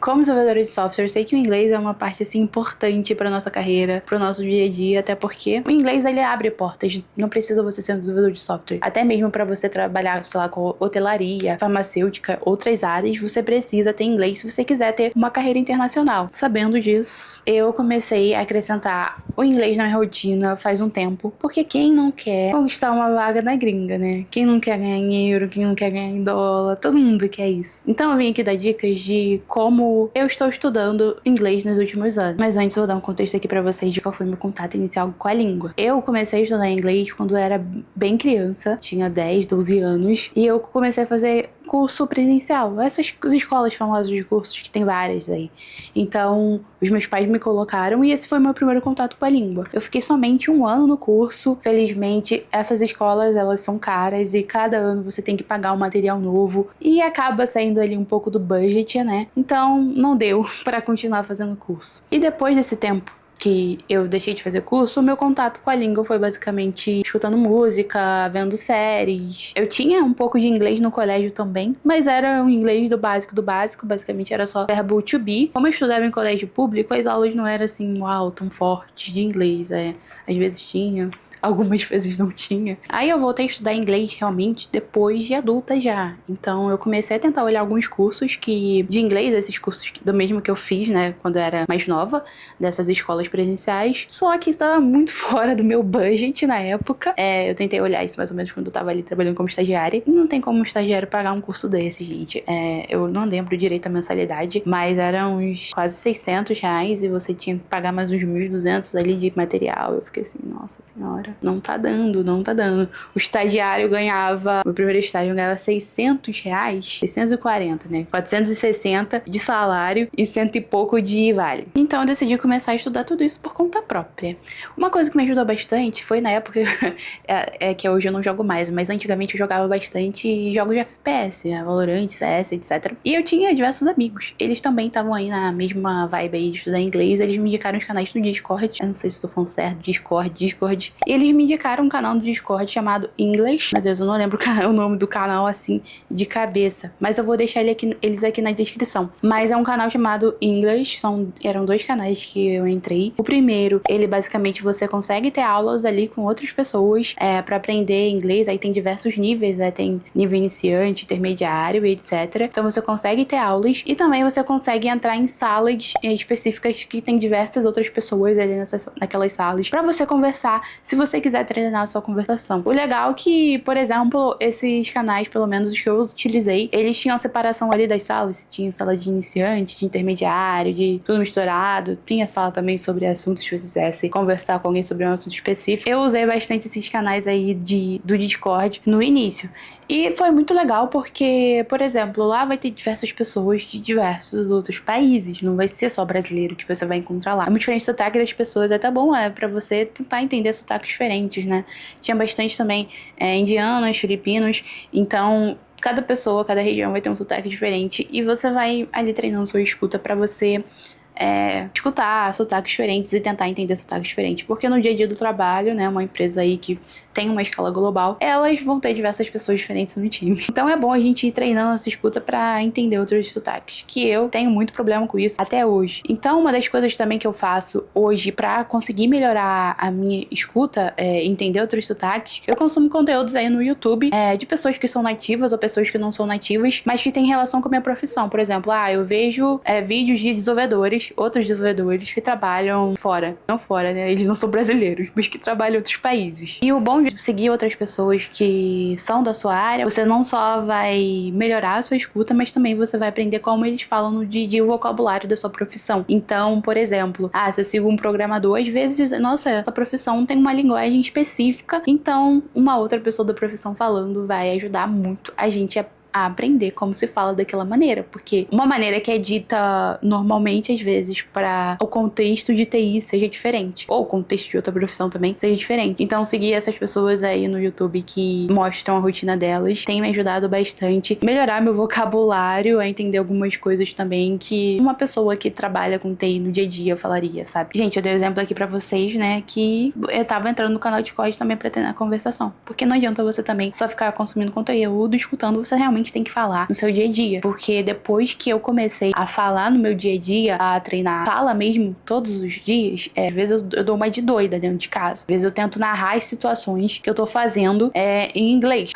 Como desenvolvedora de software, eu sei que o inglês é uma parte assim importante para nossa carreira, para o nosso dia a dia, até porque o inglês ele abre portas. Não precisa você ser um desenvolvedor de software. Até mesmo para você trabalhar, sei lá, com hotelaria, farmacêutica, outras áreas, você precisa ter inglês se você quiser ter uma carreira internacional. Sabendo disso, eu comecei a acrescentar o inglês na minha rotina faz um tempo, porque quem não quer conquistar uma vaga na gringa, né? Quem não quer ganhar em euro, quem não quer ganhar em dólar, todo mundo quer isso. Então eu vim aqui dar dicas de como eu estou estudando inglês nos últimos anos. Mas antes eu vou dar um contexto aqui pra vocês de qual foi meu contato inicial com a língua. Eu comecei a estudar inglês quando eu era bem criança, tinha 10, 12 anos, e eu comecei a fazer curso presencial. Essas escolas famosas de cursos, que tem várias aí. Então, os meus pais me colocaram e esse foi meu primeiro contato com a língua. Eu fiquei somente um ano no curso. Felizmente, essas escolas, elas são caras e cada ano você tem que pagar um material novo e acaba saindo ali um pouco do budget, né? Então, não deu para continuar fazendo curso. E depois desse tempo que eu deixei de fazer curso, o meu contato com a língua foi basicamente escutando música, vendo séries. Eu tinha um pouco de inglês no colégio também, mas era um inglês do básico, basicamente era só verbo to be. Como eu estudava em colégio público, as aulas não eram assim, uau, tão fortes de inglês, às vezes tinha, algumas vezes não tinha. Aí eu voltei a estudar inglês realmente depois de adulta já. Então eu comecei a tentar olhar alguns cursos de inglês, esses cursos do mesmo que eu fiz, né, quando eu era mais nova, dessas escolas presenciais. Só que estava muito fora do meu budget na época. Eu tentei olhar isso mais ou menos quando eu tava ali trabalhando como estagiária. E não tem como um estagiário pagar um curso desse, gente. Eu não lembro direito a mensalidade, mas eram uns quase R$ 600 e você tinha que pagar mais uns 1.200 ali de material. Eu fiquei assim, nossa senhora. Não tá dando. O estagiário ganhava, meu primeiro estágio ganhava R$ 600, 640, né? 460 de salário e cento e pouco de vale. Então eu decidi começar a estudar tudo isso por conta própria. Uma coisa que me ajudou bastante foi na época, que hoje eu não jogo mais, mas antigamente eu jogava bastante jogos de FPS, Valorant, CS, etc. E eu tinha diversos amigos. Eles também estavam aí na mesma vibe aí de estudar inglês. Eles me indicaram os canais do Discord. Eu não sei se estou falando certo, Discord. E eles me indicaram um canal no Discord chamado English. Meu Deus, eu não lembro o nome do canal assim de cabeça, mas eu vou deixar eles aqui na descrição. Mas é um canal chamado English, eram 2 canais que eu entrei. O primeiro, ele basicamente você consegue ter aulas ali com outras pessoas pra aprender inglês. Aí tem diversos níveis, tem nível iniciante, intermediário e etc. Então você consegue ter aulas e também você consegue entrar em salas específicas que tem diversas outras pessoas ali naquelas salas pra você conversar, se você quiser treinar a sua conversação. O legal é que, por exemplo, esses canais, pelo menos os que eu utilizei, eles tinham a separação ali das salas. Tinha sala de iniciante, de intermediário, de tudo misturado. Tinha sala também sobre assuntos, se você quisesse conversar com alguém sobre um assunto específico. Eu usei bastante esses canais aí do Discord no início. E foi muito legal porque, por exemplo, lá vai ter diversas pessoas de diversos outros países. Não vai ser só brasileiro que você vai encontrar lá. É muito diferente do sotaque das pessoas. É até bom, pra você tentar entender sotaques diferentes, né? Tinha bastante também indianos, filipinos. Então, cada pessoa, cada região vai ter um sotaque diferente. E você vai ali treinando sua escuta pra você escutar sotaques diferentes e tentar entender sotaques diferentes, porque no dia a dia do trabalho, né, uma empresa aí que tem uma escala global, elas vão ter diversas pessoas diferentes no time. Então é bom a gente ir treinando essa escuta pra entender outros sotaques, que eu tenho muito problema com isso até hoje. Então uma das coisas também que eu faço hoje pra conseguir melhorar a minha escuta, entender outros sotaques, eu consumo conteúdos aí no YouTube de pessoas que são nativas ou pessoas que não são nativas, mas que têm relação com a minha profissão. Por exemplo, eu vejo vídeos de desenvolvedores, outros desenvolvedores que trabalham fora. Não fora, né? Eles não são brasileiros, mas que trabalham em outros países. E o bom de seguir outras pessoas que são da sua área, você não só vai melhorar a sua escuta, mas também você vai aprender como eles falam no dia a dia o vocabulário da sua profissão. Então, por exemplo, se eu sigo um programador, às vezes, nossa, essa profissão tem uma linguagem específica, então uma outra pessoa da profissão falando vai ajudar muito a gente a aprender como se fala daquela maneira, porque uma maneira que é dita normalmente, às vezes, para o contexto de TI seja diferente, ou o contexto de outra profissão também seja diferente. Então, seguir essas pessoas aí no YouTube que mostram a rotina delas tem me ajudado bastante a melhorar meu vocabulário, a entender algumas coisas também que uma pessoa que trabalha com TI no dia a dia falaria, sabe? Gente, eu dei um exemplo aqui pra vocês, né, que eu tava entrando no canal de Discord também pra ter a conversação, porque não adianta você também só ficar consumindo conteúdo, escutando, você realmente realmente tem que falar no seu dia a dia. Porque depois que eu comecei a falar no meu dia a dia, a treinar fala mesmo todos os dias, às vezes eu dou uma de doida dentro de casa. Às vezes eu tento narrar as situações que eu tô fazendo em inglês.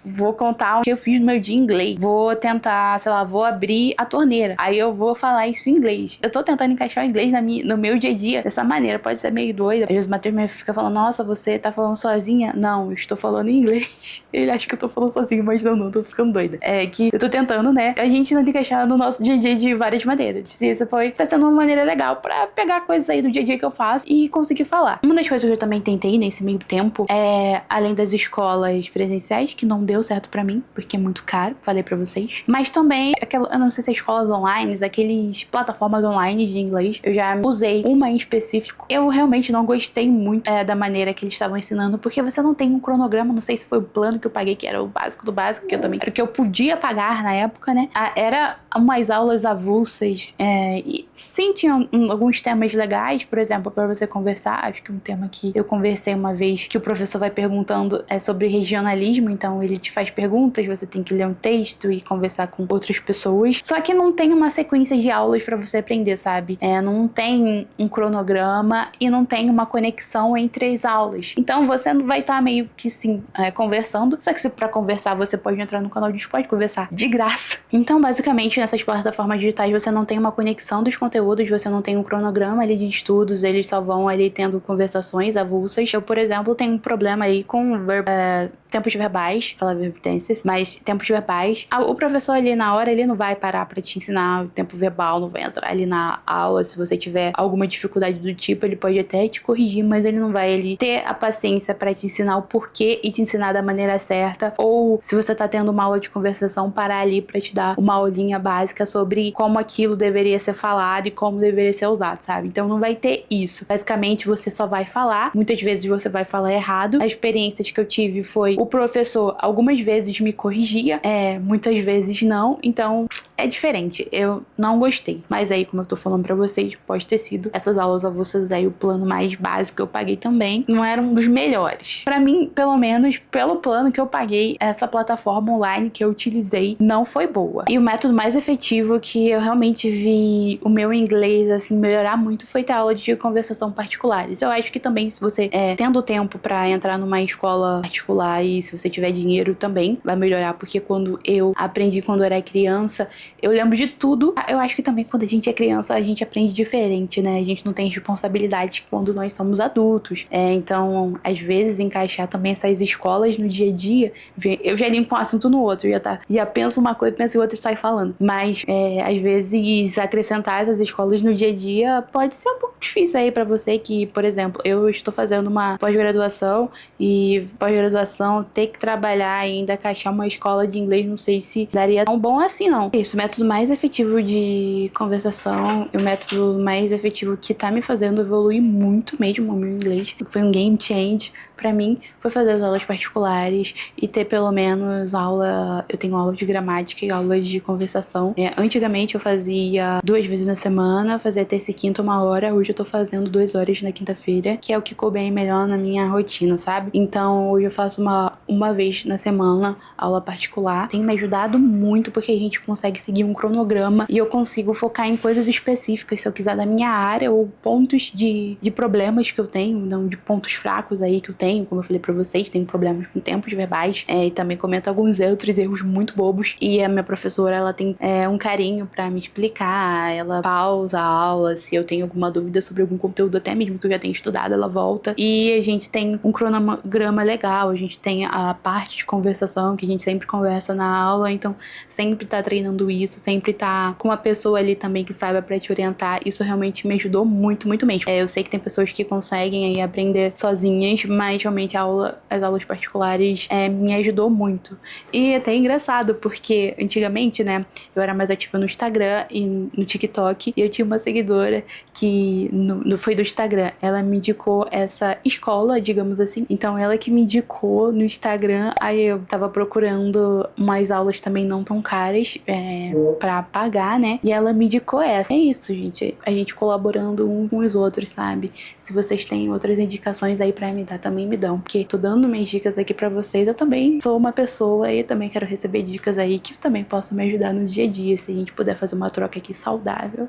Vou contar o que eu fiz no meu dia em inglês. Vou tentar, sei lá, vou abrir a torneira. Aí eu vou falar isso em inglês. Eu tô tentando encaixar o inglês no meu dia a dia dessa maneira. Pode ser meio doida. Às vezes o Matheus fica falando, nossa, você tá falando sozinha? Não, eu estou falando em inglês. Ele acha que eu tô falando sozinho, mas não, tô ficando doida. É que eu tô tentando, né? A gente não tem que encaixar no nosso dia a dia de várias maneiras. Se isso tá sendo uma maneira legal pra pegar coisas aí do dia a dia que eu faço e conseguir falar. Uma das coisas que eu também tentei nesse meio tempo além das escolas presenciais, que não deu certo pra mim, porque é muito caro, falei pra vocês. Mas também, eu não sei se é escolas online, aqueles plataformas online de inglês, eu já usei uma em específico. Eu realmente não gostei muito da maneira que eles estavam ensinando, porque você não tem um cronograma, não sei se foi o plano que eu paguei, que era o básico do básico, que eu também era o que eu podia pagar na época, né? Era umas aulas avulsas, e sim, tinham alguns temas legais, por exemplo, para você conversar. Acho que um tema que eu conversei uma vez, que o professor vai perguntando sobre regionalismo, então ele te faz perguntas, você tem que ler um texto e conversar com outras pessoas. Só que não tem uma sequência de aulas para você aprender, sabe? Não tem um cronograma e não tem uma conexão entre as aulas. Então você não vai estar meio que sim conversando. Só que se para conversar você pode entrar no canal Discord e conversar de graça. Então basicamente nessas plataformas digitais você não tem uma conexão dos conteúdos, você não tem um cronograma ali de estudos, eles só vão ali tendo conversações avulsas. Eu, por exemplo, tenho um problema aí com tempos verbais, falar verb tenses, mas tempos verbais. O professor ali na hora, ele não vai parar pra te ensinar o tempo verbal, não vai entrar ali na aula. Se você tiver alguma dificuldade do tipo, ele pode até te corrigir, mas ele não vai ali ter a paciência pra te ensinar o porquê e te ensinar da maneira certa. Ou se você tá tendo uma aula de conversação, parar ali pra te dar uma aulinha básica sobre como aquilo deveria ser falado e como deveria ser usado, sabe? Então não vai ter isso. Basicamente você só vai falar, muitas vezes você vai falar errado. As experiências que eu tive foi o professor algumas vezes me corrigia, muitas vezes não, então é diferente, eu não gostei. Mas aí, como eu tô falando pra vocês, pode ter sido essas aulas avulsas aí, o plano mais básico que eu paguei também, não era um dos melhores. Pra mim, pelo menos, pelo plano que eu paguei, essa plataforma online que eu utilizei não foi boa. E o método mais efetivo que eu realmente vi o meu inglês, assim, melhorar muito foi ter aula de conversação particulares. Eu acho que também, se você tendo tempo pra entrar numa escola particular e se você tiver dinheiro também, vai melhorar, porque quando eu aprendi quando eu era criança, eu lembro de tudo. Eu acho que também quando a gente é criança, a gente aprende diferente, né? A gente não tem responsabilidade quando nós somos adultos. Então, às vezes, encaixar também essas escolas no dia a dia, eu já limpo um assunto no outro, já penso uma coisa, penso em outra e sai falando. Mas, às vezes, acrescentar essas escolas no dia a dia pode ser um pouco difícil aí pra você que, por exemplo, eu estou fazendo uma pós-graduação e pós-graduação ter que trabalhar e ainda encaixar uma escola de inglês, não sei se daria tão bom assim, não. Isso, o método mais efetivo de conversação e o método mais efetivo que tá me fazendo evoluir muito mesmo o meu inglês, que foi um game change pra mim, foi fazer as aulas particulares e ter pelo menos eu tenho aula de gramática e aulas de conversação. Antigamente eu fazia 2 vezes na semana, fazia terça e quinta 1 hora, hoje eu tô fazendo 2 horas na quinta-feira, que é o que coube melhor na minha rotina, sabe? Então hoje eu faço uma vez na semana aula particular. Tem me ajudado muito porque a gente consegue seguir um cronograma e eu consigo focar em coisas específicas, se eu quiser da minha área, ou pontos de problemas que eu tenho, não de pontos fracos aí que eu tenho, como eu falei pra vocês, tenho problemas com tempos verbais, e também comento alguns outros erros muito bobos, e a minha professora, ela tem um carinho pra me explicar, ela pausa a aula, se eu tenho alguma dúvida sobre algum conteúdo, até mesmo que eu já tenho estudado, ela volta, e a gente tem um cronograma legal, a gente tem a parte de conversação, que a gente sempre conversa na aula, então sempre tá treinando isso, sempre tá com uma pessoa ali também que saiba pra te orientar. Isso realmente me ajudou muito, muito mesmo. Eu sei que tem pessoas que conseguem aí aprender sozinhas, mas realmente as aulas particulares me ajudou muito. E até é engraçado, porque antigamente, né, eu era mais ativa no Instagram e no TikTok, e eu tinha uma seguidora que foi do Instagram. Ela me indicou essa escola, digamos assim. Então ela que me indicou no Instagram. Aí eu tava procurando umas aulas também não tão caras pra pagar, né? E ela me indicou essa. É isso, gente. A gente colaborando um com os outros, sabe? Se vocês têm outras indicações aí pra me dar, também me dão. Porque tô dando minhas dicas aqui pra vocês. Eu também sou uma pessoa e também quero receber dicas aí que também possam me ajudar no dia a dia. Se a gente puder fazer uma troca aqui saudável,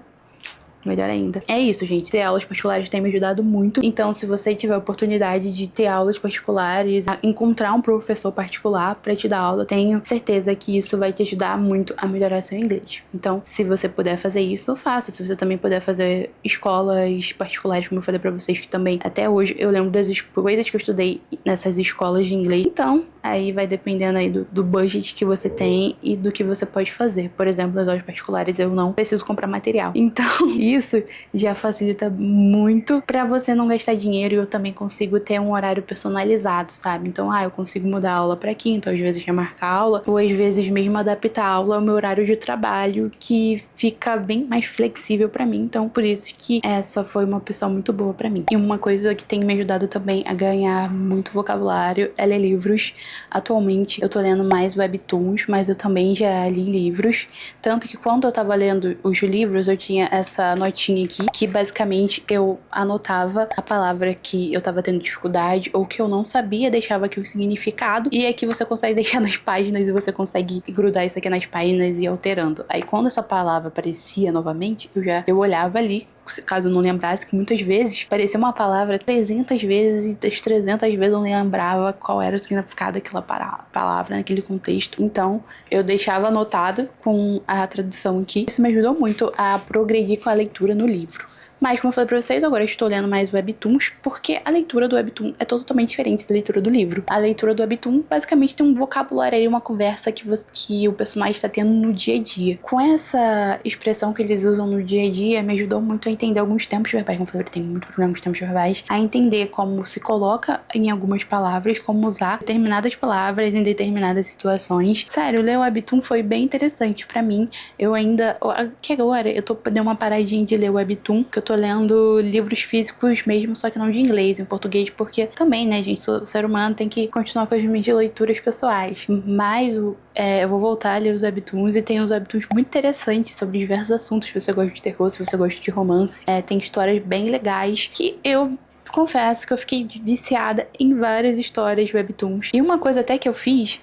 melhor ainda. É isso, gente. Ter aulas particulares tem me ajudado muito. Então, se você tiver a oportunidade de ter aulas particulares, encontrar um professor particular pra te dar aula, tenho certeza que isso vai te ajudar muito a melhorar seu inglês. Então, se você puder fazer isso, faça. Se você também puder fazer escolas particulares, como eu falei pra vocês, que também, até hoje, eu lembro das coisas que eu estudei nessas escolas de inglês. Então, aí vai dependendo aí do budget que você tem e do que você pode fazer. Por exemplo, nas aulas particulares, eu não preciso comprar material. Então, isso já facilita muito pra você não gastar dinheiro, e eu também consigo ter um horário personalizado, sabe? Então, eu consigo mudar a aula pra quinta, às vezes remarcar a aula, ou às vezes mesmo adaptar a aula ao meu horário de trabalho, que fica bem mais flexível pra mim. Então, por isso que essa foi uma opção muito boa pra mim. E uma coisa que tem me ajudado também a ganhar muito vocabulário é ler livros. Atualmente eu tô lendo mais webtoons, mas eu também já li livros. Tanto que quando eu tava lendo os livros, eu tinha essa notinha aqui, que basicamente eu anotava a palavra que eu tava tendo dificuldade ou que eu não sabia, deixava aqui o significado, e aqui você consegue deixar nas páginas e você consegue grudar isso aqui nas páginas e ir alterando. Aí quando essa palavra aparecia novamente, eu olhava ali, caso eu não lembrasse, que muitas vezes parecia uma palavra 300 vezes e das 300 vezes eu não lembrava qual era o significado daquela palavra naquele contexto. Então eu deixava anotado com a tradução aqui. Isso me ajudou muito a progredir com a leitura no livro. Mas, como eu falei pra vocês, agora eu estou lendo mais webtoons, porque a leitura do webtoon é totalmente diferente da leitura do livro. A leitura do webtoon, basicamente, tem um vocabulário aí, uma conversa que o personagem está tendo no dia a dia. Com essa expressão que eles usam no dia a dia, me ajudou muito a entender alguns tempos verbais. Como eu falei, eu tenho muito problema com os tempos verbais. A entender como se coloca em algumas palavras, como usar determinadas palavras em determinadas situações. Sério, ler o webtoon foi bem interessante pra mim. Que agora eu dei uma paradinha de ler o webtoon, que eu tô lendo livros físicos mesmo, só que não de inglês, em português, porque também, né, gente, sou ser humano, tem que continuar com as minhas leituras pessoais. Mas eu vou voltar a ler os webtoons, e tem uns webtoons muito interessantes sobre diversos assuntos. Se você gosta de terror, se você gosta de romance, tem histórias bem legais que eu confesso que eu fiquei viciada em várias histórias webtoons. E uma coisa até que eu fiz,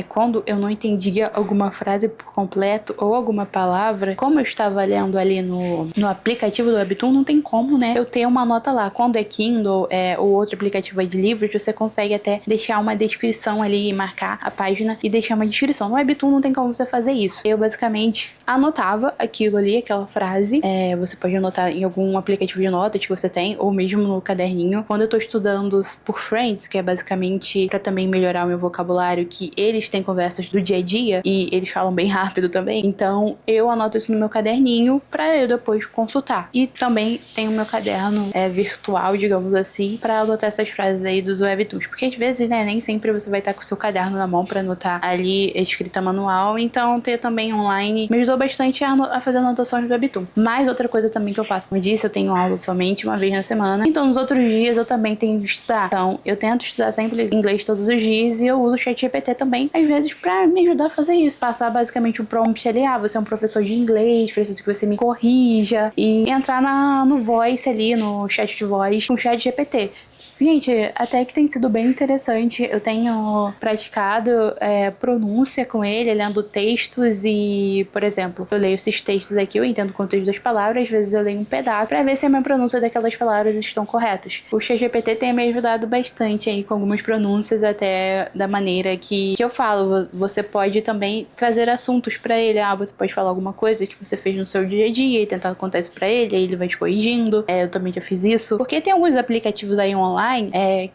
quando eu não entendia alguma frase por completo ou alguma palavra, como eu estava lendo ali no aplicativo do webtoon, não tem como, né, eu ter uma nota lá. Quando é Kindle ou outro aplicativo aí de livros, você consegue até deixar uma descrição ali, marcar a página e deixar uma descrição. No webtoon não tem como você fazer isso. Eu basicamente anotava aquilo ali, aquela frase. Você pode anotar em algum aplicativo de notas que você tem, ou mesmo no caderninho. Quando eu tô estudando por Friends, que é basicamente pra também melhorar o meu vocabulário, que eles têm conversas do dia a dia e eles falam bem rápido também, então eu anoto isso no meu caderninho pra eu depois consultar. E também tenho o meu caderno virtual, digamos assim, pra anotar essas frases aí dos webtoons, porque às vezes, né, nem sempre você vai estar com o seu caderno na mão pra anotar ali a escrita manual. Então ter também online me ajudou bastante a fazer anotações do webtoon. Mas outra coisa também que eu faço, como eu disse, eu tenho aula somente uma vez na semana, então nos outros dias eu também tenho que estudar. Então eu tento estudar sempre inglês todos os dias, e eu uso o ChatGPT também, às vezes, pra me ajudar a fazer isso. Passar basicamente o prompt ali, você é um professor de inglês, preciso que você me corrija, e entrar no voice ali, no chat de voz com o ChatGPT. Gente, até que tem sido bem interessante. Eu tenho praticado pronúncia com ele, lendo textos e, por exemplo, eu leio esses textos aqui, eu entendo o contexto das palavras, às vezes eu leio um pedaço pra ver se a minha pronúncia daquelas palavras estão corretas. O ChatGPT tem me ajudado bastante aí com algumas pronúncias, até da maneira que eu falo. Você pode também trazer assuntos pra ele. Você pode falar alguma coisa que você fez no seu dia a dia e tentar contar isso pra ele, aí ele vai te corrigindo. Eu também já fiz isso. Porque tem alguns aplicativos aí online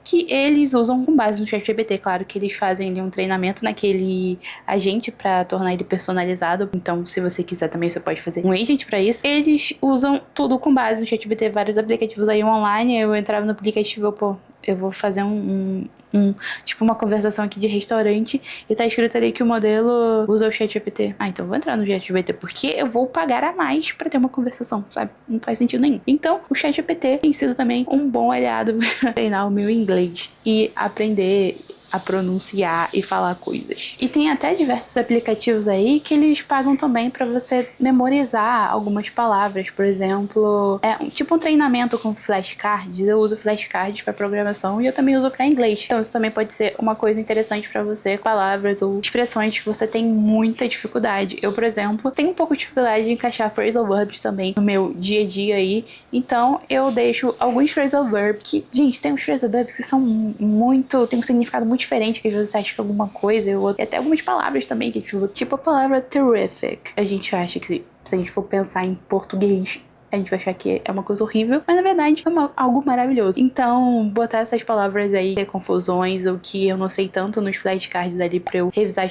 que eles usam com base no ChatGPT. Claro que eles fazem ali um treinamento naquele agente pra tornar ele personalizado. Então, se você quiser também, você pode fazer um agent pra isso. Eles usam tudo com base no ChatGPT, vários aplicativos aí online. Eu entrava no aplicativo, eu vou fazer tipo uma conversação aqui de restaurante e tá escrito ali que o modelo usa o ChatGPT. Ah, então eu vou entrar no ChatGPT porque eu vou pagar a mais pra ter uma conversação, sabe? Não faz sentido nenhum. Então, o ChatGPT tem sido também um bom aliado pra treinar o meu inglês e aprender a pronunciar e falar coisas. E tem até diversos aplicativos aí que eles pagam também pra você memorizar algumas palavras. Por exemplo, tipo um treinamento com flashcards. Eu uso flashcards pra programação e eu também uso pra inglês. Então isso também pode ser uma coisa interessante pra você, palavras ou expressões que você tem muita dificuldade. Eu, por exemplo, tenho um pouco de dificuldade de encaixar phrasal verbs também no meu dia a dia aí. Então eu deixo alguns phrasal verbs que, gente, tem uns phrasal verbs que são tem um significado muito diferente, que às vezes você acha que é alguma coisa, e até algumas palavras também, que tipo a palavra terrific. A gente acha que se a gente for pensar em português, a gente vai achar que é uma coisa horrível, mas na verdade é algo maravilhoso. Então, botar essas palavras aí, confusões, ou que eu não sei tanto nos flashcards ali pra eu revisar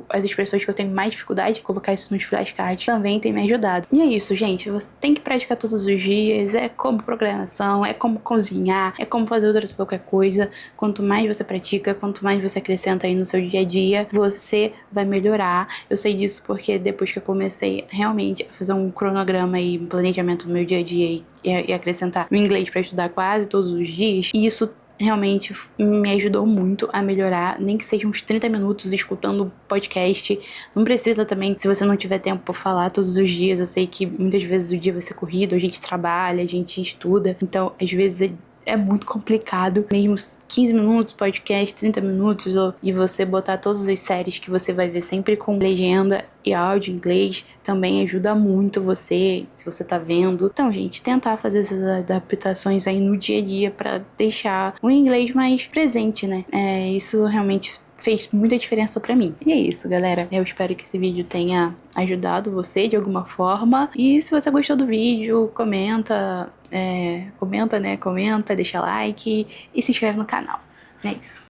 as expressões que eu tenho mais dificuldade, colocar isso nos flashcards, também tem me ajudado. E é isso, gente. Você tem que praticar todos os dias. É como programação, é como cozinhar, é como fazer outra qualquer coisa. Quanto mais você pratica, quanto mais você acrescenta aí no seu dia a dia, você vai melhorar. Eu sei disso porque depois que eu comecei realmente a fazer um cronograma e um planejamento no meu dia a dia e acrescentar o inglês para estudar quase todos os dias, e isso realmente me ajudou muito a melhorar, nem que seja uns 30 minutos escutando podcast. Não precisa também, se você não tiver tempo pra falar todos os dias. Eu sei que muitas vezes o dia vai ser corrido, a gente trabalha, a gente estuda, então às vezes é muito complicado, mesmo 15 minutos, podcast, 30 minutos, e você botar todas as séries que você vai ver sempre com legenda e áudio em inglês, também ajuda muito você, se você tá vendo. Então, gente, tentar fazer essas adaptações aí no dia a dia pra deixar o inglês mais presente, né? Isso realmente fez muita diferença pra mim. E é isso, galera. Eu espero que esse vídeo tenha ajudado você de alguma forma. E se você gostou do vídeo, comenta, deixa like e se inscreve no canal. É isso.